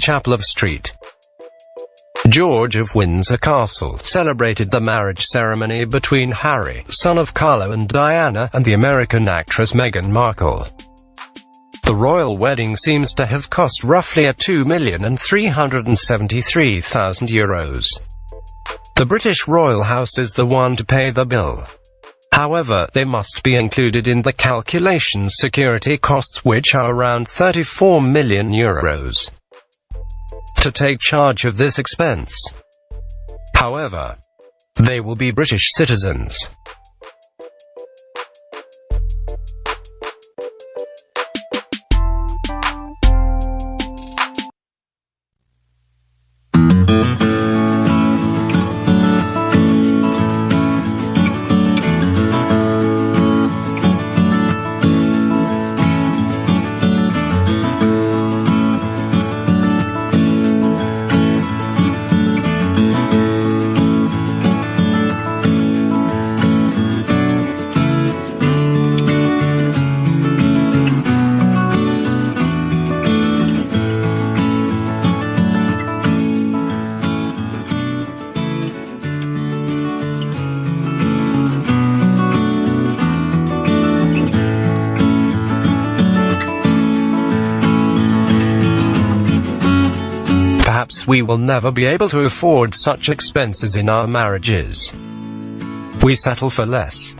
Chapel of St. George of Windsor Castle celebrated the marriage ceremony between Harry, son of Carlo and Diana, and the American actress Meghan Markle. The royal wedding seems to have cost roughly €2,373,000. The British royal house is the one to pay the bill. However, they must be included in the calculation's security costs, which are around €34 million, to take charge of this expense. However, they will be British citizens. Perhaps we will never be able to afford such expenses in our marriages. We settle for less.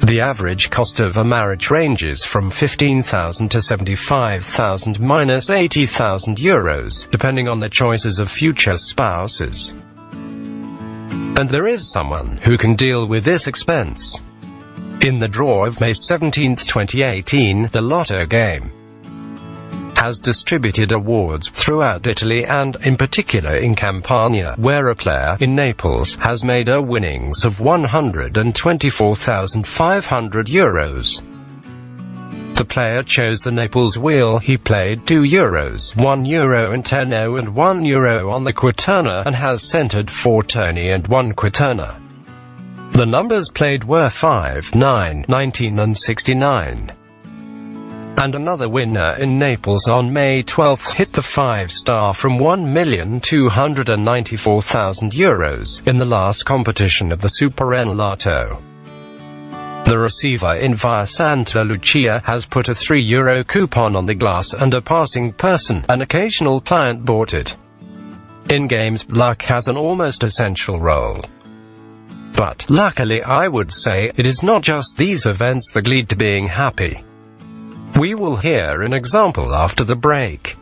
The average cost of a marriage ranges from €15,000 to €75,000 minus €80,000, depending on the choices of future spouses. And there is someone who can deal with this expense. In the draw of May 17, 2018, the Lotto game has distributed awards throughout Italy and, in particular in Campania, where a player in Naples has made a winnings of €124,500. The player chose the Naples wheel. He played €2, €1 and €10 and €1 on the quaterna, and has centered 4 toni and 1 quaterna. The numbers played were 5, 9, 19 and 69. And another winner in Naples on May 12 hit the 5-star from €1,294,000 in the last competition of the Superenalotto. The receiver in Via Santa Lucia has put a €3 coupon on the glass, and a passing person, an occasional client, bought it. In games, luck has an almost essential role. But, luckily I would say, it is not just these events that lead to being happy. We will hear an example after the break.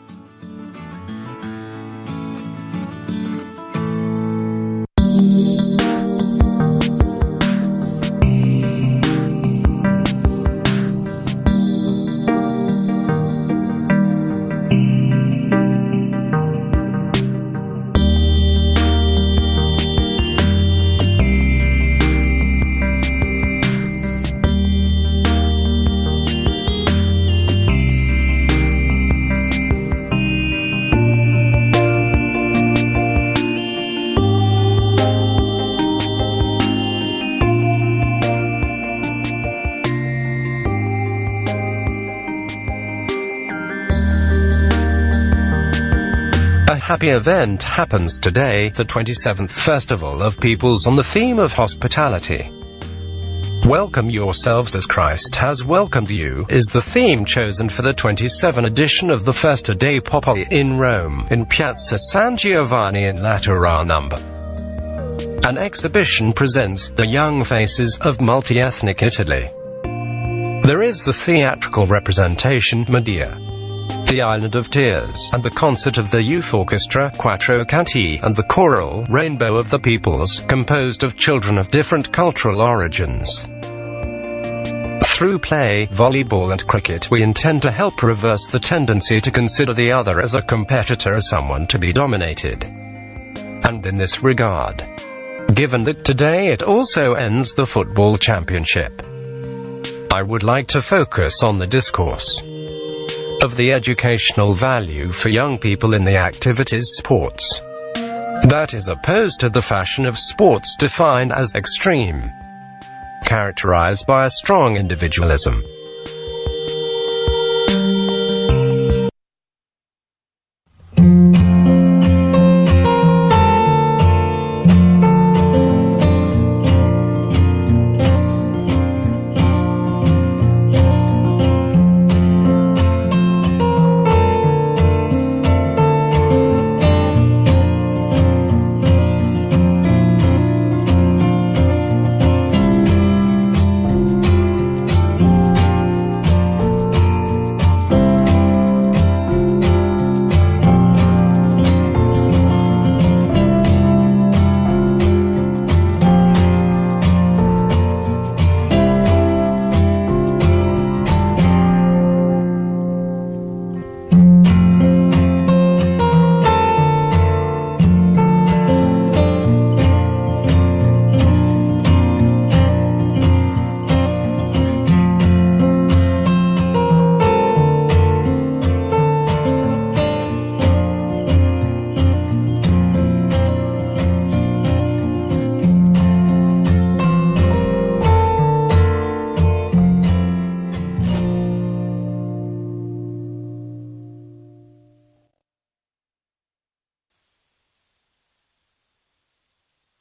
A happy event happens today, the 27th Festival of Peoples, on the theme of hospitality. Welcome yourselves as Christ has welcomed you, is the theme chosen for the 27th edition of the Festa dei Popoli in Rome, in Piazza San Giovanni in Lateranum. An exhibition presents the young faces of multi-ethnic Italy. There is the theatrical representation Medea, the Island of Tears, and the concert of the youth orchestra Quattro Canti, and the choral Rainbow of the Peoples, composed of children of different cultural origins. Through play, volleyball and cricket, we intend to help reverse the tendency to consider the other as a competitor, as someone to be dominated. And in this regard, given that today it also ends the football championship, I would like to focus on the discourse of the educational value for young people in the activities sports. That is opposed to the fashion of sports defined as extreme, characterized by a strong individualism.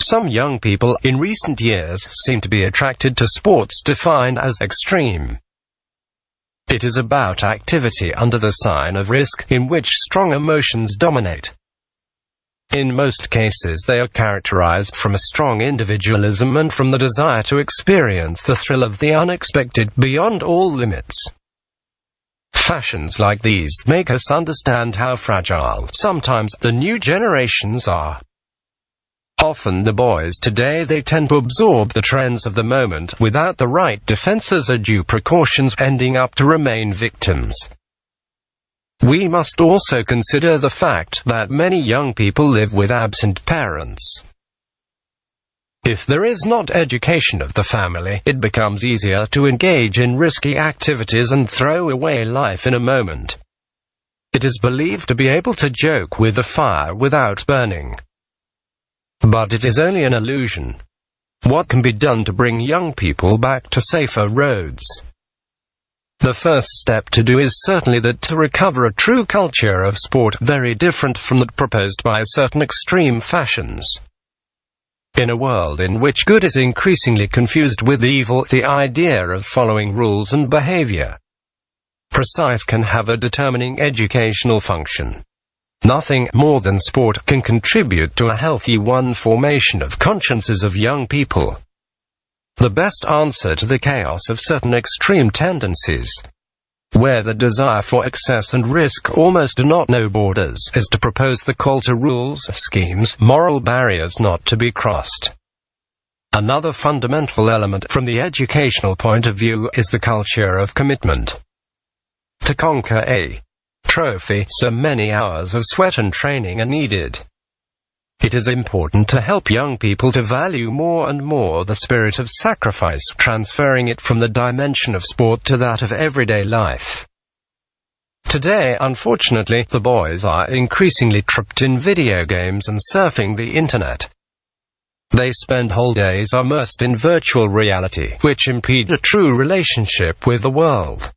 Some young people in recent years seem to be attracted to sports defined as extreme. It is about activity under the sign of risk, in which strong emotions dominate. In most cases they are characterized from a strong individualism and from the desire to experience the thrill of the unexpected beyond all limits. Fashions like these make us understand how fragile sometimes the new generations are. Often the boys today, they tend to absorb the trends of the moment without the right defenses or due precautions, ending up to remain victims. We must also consider the fact that many young people live with absent parents. If there is not education of the family, it becomes easier to engage in risky activities and throw away life in a moment. It is believed to be able to joke with the fire without burning. But it is only an illusion. What can be done to bring young people back to safer roads? The first step to do is certainly that to recover a true culture of sport, very different from that proposed by certain extreme fashions. In a world in which good is increasingly confused with evil, the idea of following rules and behavior precise can have a determining educational function. Nothing more than sport can contribute to a healthy formation of consciences of young people. The best answer to the chaos of certain extreme tendencies, where the desire for excess and risk almost do not know borders, is to propose the call to rules, schemes, moral barriers not to be crossed. Another fundamental element from the educational point of view is the culture of commitment. To conquer a trophy, so many hours of sweat and training are needed. It is important to help young people to value more and more the spirit of sacrifice, transferring it from the dimension of sport to that of everyday life. Today, unfortunately, the boys are increasingly trapped in video games and surfing the internet. They spend whole days immersed in virtual reality, which impede a true relationship with the world.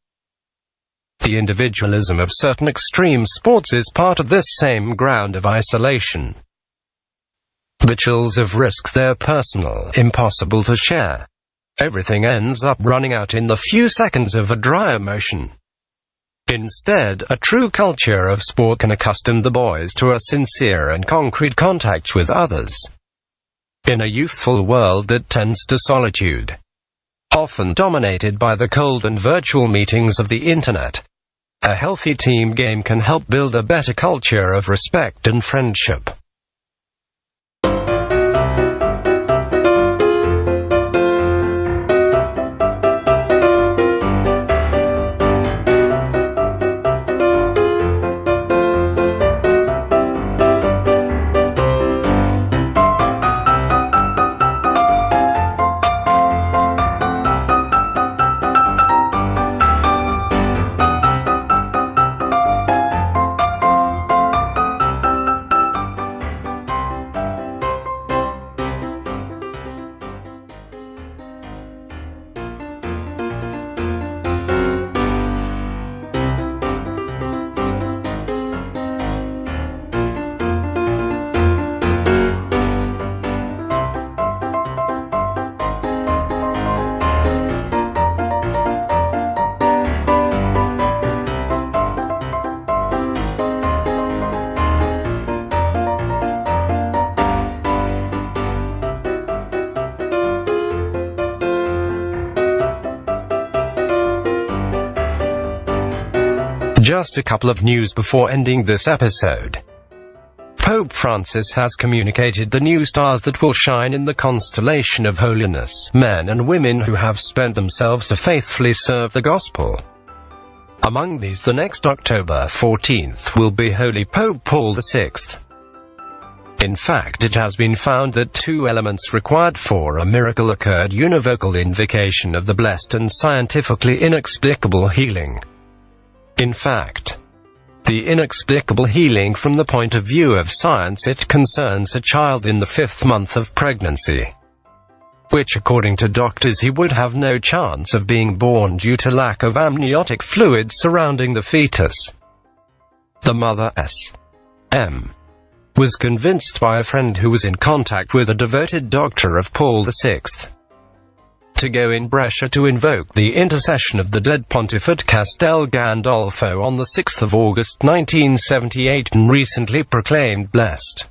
The individualism of certain extreme sports is part of this same ground of isolation. The chills of risk, they're personal, impossible to share. Everything ends up running out in the few seconds of a dry emotion. Instead, a true culture of sport can accustom the boys to a sincere and concrete contact with others. In a youthful world that tends to solitude, often dominated by the cold and virtual meetings of the internet, a healthy team game can help build a better culture of respect and friendship. Just a couple of news before ending this episode. Pope Francis has communicated the new stars that will shine in the constellation of holiness, men and women who have spent themselves to faithfully serve the gospel. Among these, the next October 14th will be Holy Pope Paul VI. In fact, it has been found that two elements required for a miracle occurred: univocal invocation of the blessed and scientifically inexplicable healing. In fact, the inexplicable healing from the point of view of science, it concerns a child in the 5th month of pregnancy, which according to doctors he would have no chance of being born due to lack of amniotic fluid surrounding the fetus. The mother S.M. was convinced by a friend who was in contact with a devoted doctor of Paul VI to go in Brescia to invoke the intercession of the dead pontiff at Castel Gandolfo on the 6th of August 1978 and recently proclaimed blessed.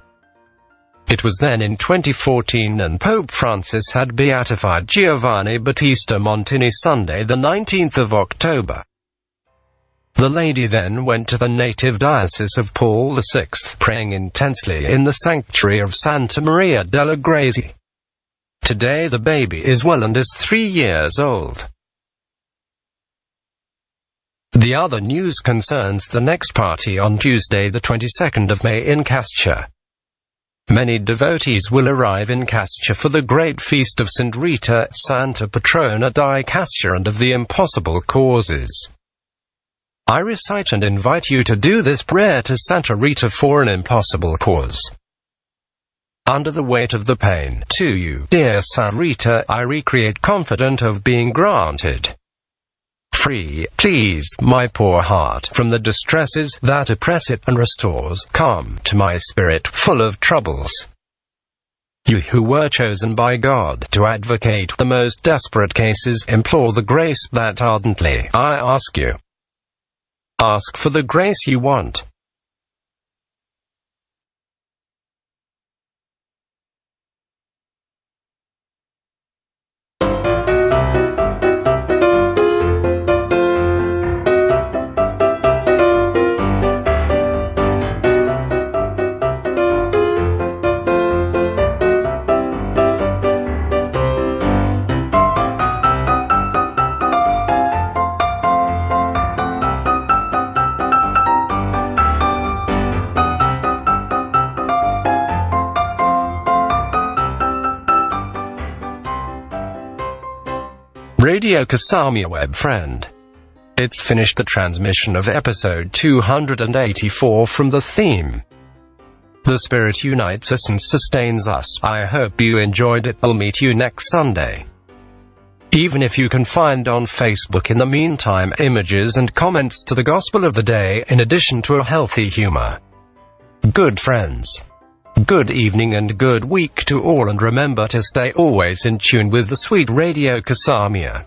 It was then in 2014 and Pope Francis had beatified Giovanni Battista Montini Sunday the 19th of October. The lady then went to the native diocese of Paul VI, praying intensely in the sanctuary of Santa Maria delle Grazie. Today the baby is well and is 3 years old. The other news concerns the next party on Tuesday the 22nd of May in Cascia. Many devotees will arrive in Cascia for the great feast of St. Rita, Santa Patrona di Cascia and of the impossible causes. I recite and invite you to do this prayer to Santa Rita for an impossible cause. Under the weight of the pain, to you, dear Santa Rita, I recreate confident of being granted. Free, please, my poor heart, from the distresses that oppress it and restores calm to my spirit full of troubles. You who were chosen by God to advocate the most desperate cases, implore the grace that ardently I ask you. Ask for the grace you want. Radio Kasamia web friend. It's finished the transmission of episode 284 from the theme. The Spirit unites us and sustains us. I hope you enjoyed it. I'll meet you next Sunday. Even if you can find on Facebook in the meantime images and comments to the Gospel of the Day in addition to a healthy humor. Good friends. Good evening and good week to all, and remember to stay always in tune with the sweet Radio Kasamia.